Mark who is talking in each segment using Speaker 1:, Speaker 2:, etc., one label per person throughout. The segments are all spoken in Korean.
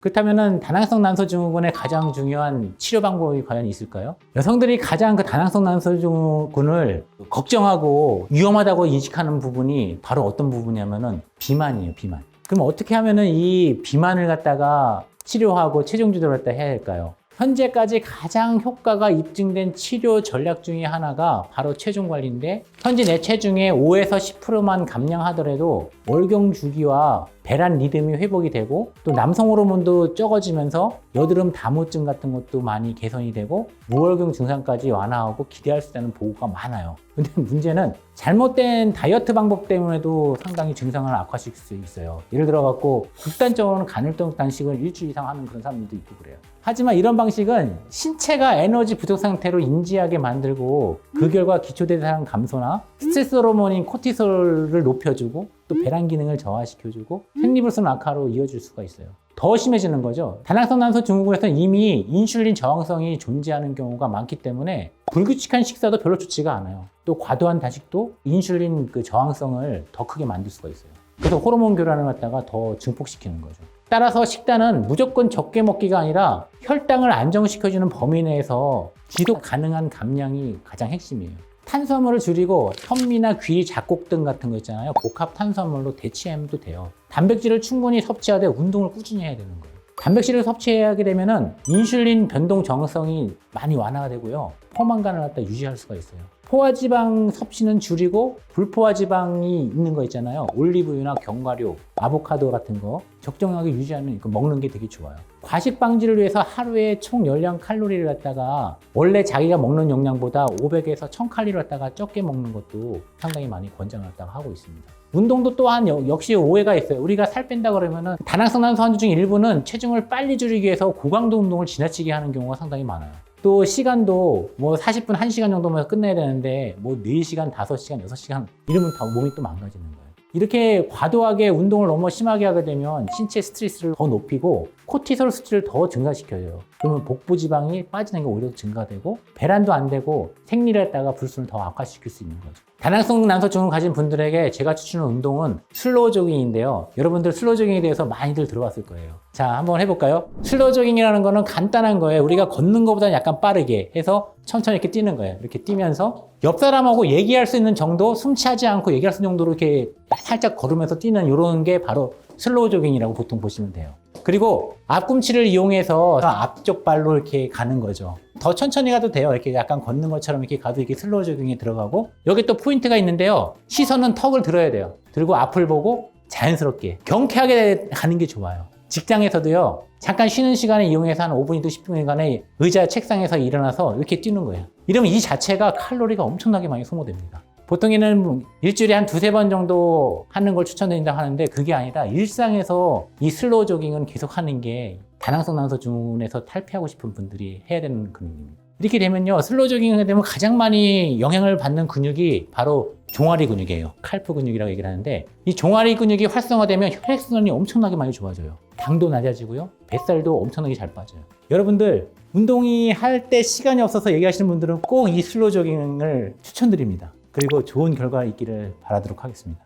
Speaker 1: 그렇다면은 다낭성 난소 증후군의 가장 중요한 치료 방법이 과연 있을까요? 여성들이 가장 그 다낭성 난소 증후군을 걱정하고 위험하다고 인식하는 부분이 바로 어떤 부분이냐면은 비만이에요, 비만. 그럼 어떻게 하면은 이 비만을 갖다가 치료하고 체중 조절을 갖다 해야 할까요? 현재까지 가장 효과가 입증된 치료 전략 중에 하나가 바로 체중 관리인데, 현재 내 체중의 5에서 10%만 감량하더라도 월경 주기와 배란 리듬이 회복이 되고, 또 남성 호르몬도 적어지면서 여드름 다모증 같은 것도 많이 개선이 되고 무월경 증상까지 완화하고 기대할 수 있다는 보고가 많아요. 근데 문제는 잘못된 다이어트 방법 때문에도 상당히 증상을 악화시킬 수 있어요. 예를 들어 갖고 극단적으로는 간헐적 단식을 일주일 이상 하는 그런 사람들도 있고 그래요. 하지만 이런 방식은 신체가 에너지 부족 상태로 인지하게 만들고, 그 결과 기초대사량 감소나 스트레스 호르몬인 코티솔을 높여주고 또 배란 기능을 저하시켜주고 생리불순 악화로 이어질 수가 있어요. 더 심해지는 거죠. 다낭성 난소 증후군에서는 이미 인슐린 저항성이 존재하는 경우가 많기 때문에 불규칙한 식사도 별로 좋지가 않아요. 또 과도한 단식도 인슐린 그 저항성을 더 크게 만들 수가 있어요. 그래서 호르몬 교란을 갖다가 더 증폭시키는 거죠. 따라서 식단은 무조건 적게 먹기가 아니라 혈당을 안정시켜주는 범위 내에서 지속 가능한 감량이 가장 핵심이에요. 탄수화물을 줄이고 현미나 귀, 잡곡 등 같은 거 있잖아요. 복합 탄수화물로 대체하면 또 돼요. 단백질을 충분히 섭취하되 운동을 꾸준히 해야 되는 거예요. 단백질을 섭취하게 되면은 인슐린 변동 정성이 많이 완화가 되고요. 포만감을 갖다 유지할 수가 있어요. 포화지방 섭취는 줄이고 불포화지방이 있는 거 있잖아요. 올리브유나 견과류, 아보카도 같은 거 적정하게 유지하는 거 먹는 게 되게 좋아요. 과식 방지를 위해서 하루에 총 열량 칼로리를 갖다가 원래 자기가 먹는 용량보다 500에서 1000칼로리를 갖다가 적게 먹는 것도 상당히 많이 권장을 갖다가 하고 있습니다. 운동도 또한 역시 오해가 있어요. 우리가 살 뺀다 그러면은 다낭성 난소 환자 중 일부는 체중을 빨리 줄이기 위해서 고강도 운동을 지나치게 하는 경우가 상당히 많아요. 또 시간도 뭐 40분, 1시간 정도면 끝내야 되는데 뭐 4시간, 5시간, 6시간 이러면 다 몸이 또 망가지는 거예요. 이렇게 과도하게 운동을 너무 심하게 하게 되면 신체 스트레스를 더 높이고 코티솔 수치를 더 증가시켜요. 그러면 복부 지방이 빠지는 게 오히려 증가되고 배란도 안 되고 생리를 했다가 불순을 더 악화시킬 수 있는 거죠. 다낭성 난소 증후군 가진 분들에게 제가 추천하는 운동은 슬로우 조깅인데요. 여러분들 슬로우 조깅에 대해서 많이들 들어봤을 거예요. 자, 한번 해볼까요? 슬로우 조깅이라는 거는 간단한 거예요. 우리가 걷는 것보다는 약간 빠르게 해서 천천히 이렇게 뛰는 거예요. 이렇게 뛰면서 옆 사람하고 얘기할 수 있는 정도, 숨차지 않고 얘기할 수 있는 정도로 이렇게 살짝 걸으면서 뛰는 이런 게 바로 슬로우 조깅이라고 보통 보시면 돼요. 그리고 앞꿈치를 이용해서 앞쪽 발로 이렇게 가는 거죠. 더 천천히 가도 돼요. 이렇게 약간 걷는 것처럼 이렇게 가도 이렇게 슬로우 조깅에 들어가고, 여기 또 포인트가 있는데요. 시선은 턱을 들어야 돼요. 들고 앞을 보고 자연스럽게 경쾌하게 가는 게 좋아요. 직장에서도요. 잠깐 쉬는 시간에 이용해서 한 5분이든 10분간에 의자 책상에서 일어나서 이렇게 뛰는 거예요. 이러면 이 자체가 칼로리가 엄청나게 많이 소모됩니다. 보통에는 일주일에 한 2-3번 정도 하는 걸 추천드린다고 하는데, 그게 아니라 일상에서 이 슬로우 조깅은 계속 하는 게 다낭성 난소 증후군에서 탈피하고 싶은 분들이 해야 되는 근육입니다. 이렇게 되면요, 슬로우 조깅을 되면 가장 많이 영향을 받는 근육이 바로 종아리 근육이에요. 칼프 근육이라고 얘기를 하는데, 이 종아리 근육이 활성화되면 혈액순환이 엄청나게 많이 좋아져요. 당도 낮아지고요, 뱃살도 엄청나게 잘 빠져요. 여러분들 운동이 할 때 시간이 없어서 얘기하시는 분들은 꼭 이 슬로우 조깅을 추천드립니다. 그리고 좋은 결과 있기를 바라도록 하겠습니다.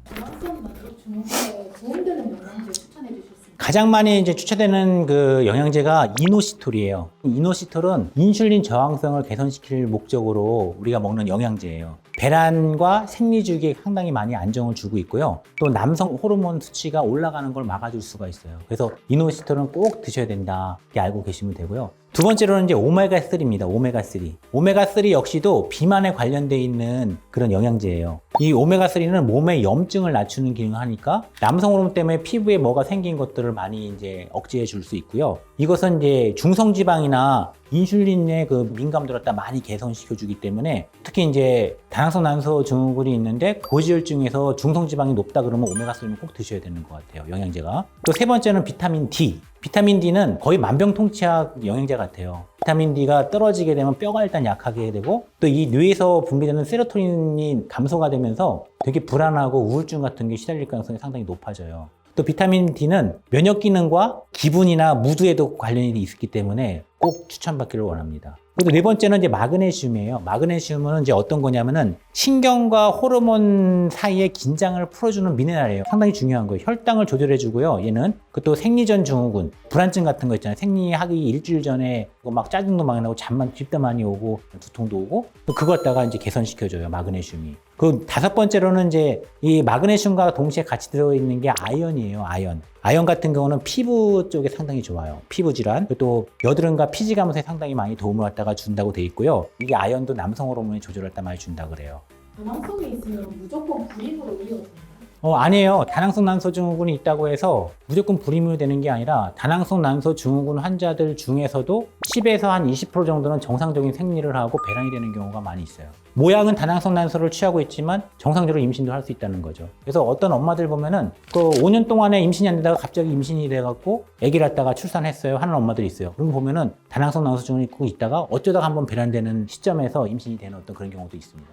Speaker 2: 다낭성 난소 증후군에 도움되는 영양제 추천해 주실 수 있나요?
Speaker 1: 가장 많이 이제 추천되는 그 영양제가 이노시톨이에요. 이노시톨은 인슐린 저항성을 개선시킬 목적으로 우리가 먹는 영양제예요. 배란과 생리주기에 상당히 많이 안정을 주고 있고요. 또 남성 호르몬 수치가 올라가는 걸 막아줄 수가 있어요. 그래서 이노시톨은 꼭 드셔야 된다, 이렇게 알고 계시면 되고요. 두 번째로는 이제 오메가3입니다. 오메가3. 오메가3 역시도 비만에 관련되어 있는 그런 영양제예요. 이 오메가3는 몸의 염증을 낮추는 기능을 하니까 남성 호르몬 때문에 피부에 뭐가 생긴 것들을 많이 이제 억제해 줄 수 있고요. 이것은 이제 중성지방이나 인슐린의 그 민감도를 갖다 많이 개선시켜 주기 때문에, 특히 이제 다낭성 난소 증후군이 있는데 고지혈증에서 중성지방이 높다 그러면 오메가3는 꼭 드셔야 되는 것 같아요, 영양제가. 또 세 번째는 비타민 D. 비타민 D는 거의 만병통치약 영양제 같아요. 비타민 D가 떨어지게 되면 뼈가 일단 약하게 되고, 또 이 뇌에서 분비되는 세로토닌이 감소가 되면서 되게 불안하고 우울증 같은 게 시달릴 가능성이 상당히 높아져요. 또 비타민 D는 면역 기능과 기분이나 무드에도 관련이 있기 때문에 꼭 추천받기를 원합니다. 그리고 네 번째는 이제 마그네슘이에요. 마그네슘은 이제 어떤 거냐면은 신경과 호르몬 사이의 긴장을 풀어주는 미네랄이에요. 상당히 중요한 거예요. 혈당을 조절해주고요. 얘는 그 또 생리전 증후군, 불안증 같은 거 있잖아요. 생리하기 일주일 전에 막 짜증도 많이 나고 잠만 뒷도 많이 오고 두통도 오고 그거 갖다가 이제 개선시켜줘요. 마그네슘이. 그 다섯 번째로는 이제 이 마그네슘과 동시에 같이 들어있는 게 아연이에요. 아연. 아연 같은 경우는 피부 쪽에 상당히 좋아요. 피부 질환, 또 여드름과 피지 감소에 상당히 많이 도움을 갖다가 준다고 돼 있고요. 이게 아연도 남성 호르몬의 조절을 갖다 많이 준다 그래요.
Speaker 2: 다낭성이 있으면 무조건 불임으로 이어져요.
Speaker 1: 아니에요. 다낭성 난소 증후군이 있다고 해서 무조건 불임이 되는 게 아니라 다낭성 난소 증후군 환자들 중에서도 10에서 한 20% 정도는 정상적인 생리를 하고 배란이 되는 경우가 많이 있어요. 모양은 다낭성 난소를 취하고 있지만 정상적으로 임신도 할 수 있다는 거죠. 그래서 어떤 엄마들 보면은 그 5년 동안에 임신이 안 되다가 갑자기 임신이 돼갖고 아기를 갖다가 출산했어요 하는 엄마들이 있어요. 그럼 보면은 다낭성 난소 증후군이 있다가 어쩌다가 한번 배란되는 시점에서 임신이 되는 어떤 그런 경우도 있습니다.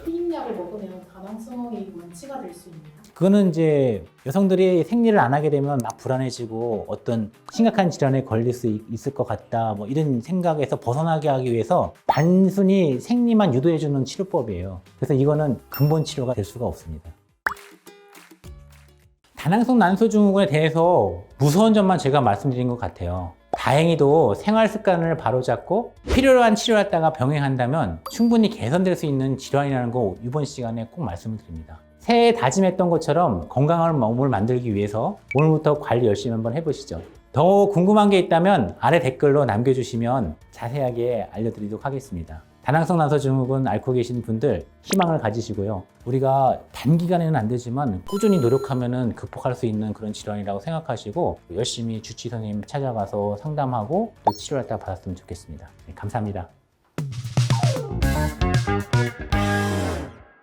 Speaker 2: 피임약을 먹으면 다낭성이 완치가 될 수 있나요?
Speaker 1: 그거는 이제 여성들이 생리를 안 하게 되면 막 불안해지고 어떤 심각한 질환에 걸릴 수 있을 것 같다 뭐 이런 생각에서 벗어나게 하기 위해서 단순히 생리만 유도해주는 치료법이에요. 그래서 이거는 근본 치료가 될 수가 없습니다. 다낭성 난소 증후군에 대해서 무서운 점만 제가 말씀드린 것 같아요. 다행히도 생활 습관을 바로잡고 필요한 치료를 갖다가 병행한다면 충분히 개선될 수 있는 질환이라는 거 이번 시간에 꼭 말씀을 드립니다. 새해 다짐했던 것처럼 건강한 몸을 만들기 위해서 오늘부터 관리 열심히 한번 해보시죠. 더 궁금한 게 있다면 아래 댓글로 남겨주시면 자세하게 알려드리도록 하겠습니다. 다낭성 난소 증후군 앓고 계신 분들 희망을 가지시고요. 우리가 단기간에는 안 되지만 꾸준히 노력하면 극복할 수 있는 그런 질환이라고 생각하시고 열심히 주치의 선생님 찾아가서 상담하고 또 치료를 받았으면 좋겠습니다. 네, 감사합니다.